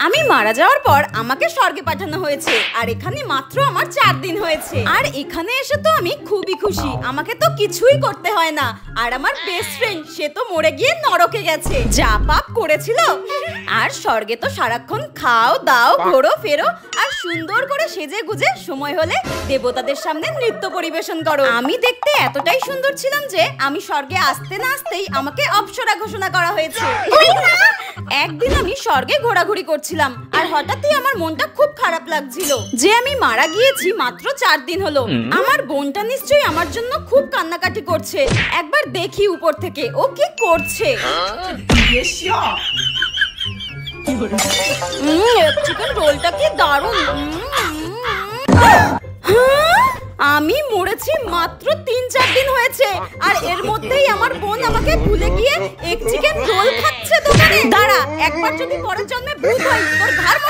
আমি মারা যাওয়ার পর আমাকে স্বর্গে পাঠানো হয়েছে, আর এখানে মাত্র আমার 4 দিন হয়েছে। আর এখানে এসে তো আমি খুবই খুশি, আমাকে তো কিছুই করতে হয় না। আর আমার বেস্ট ফ্রেন্ড সে তো মরে গিয়ে নরকে গেছে, যা পাপ করেছিল। আর স্বর্গে তো সারাক্ষণ খাও দাও ঘোরো ফেরো আর সুন্দর করে সেজে গুজে সময় হলে দেবতাদের সামনে নৃত্য পরিবেশন করো। আমি দেখতে এতটাই সুন্দর ছিলাম যে আমি স্বর্গে আসতে না আসতেই আমাকে অপ্সরা ঘোষণা করা হয়েছে। একদিন আমি স্বর্গে ঘোরাঘুরি করছিলাম আর হঠাৎই আমার মনটা খুব খারাপ লাগছিল যে আমি মারা গিয়েছি মাত্র 4 দিন হলো। আমার বোনটা নিশ্চয়ই আমার জন্য খুব কান্নাকাটি করছে। একবার দেখি উপর থেকে ও কি করছে। চিকেন রোলটা কি দারুণ। আমি মরেছি মাত্র 3-4 দিন হয়েছে, আর এর মধ্যেই আমার বোন আমাকে ভুলে গিয়ে এক চিকেন রোল খাচ্ছে দোকানে। দাঁড়া, একবার যদি পরের জন্মে ভূত হই তোর ঘাড়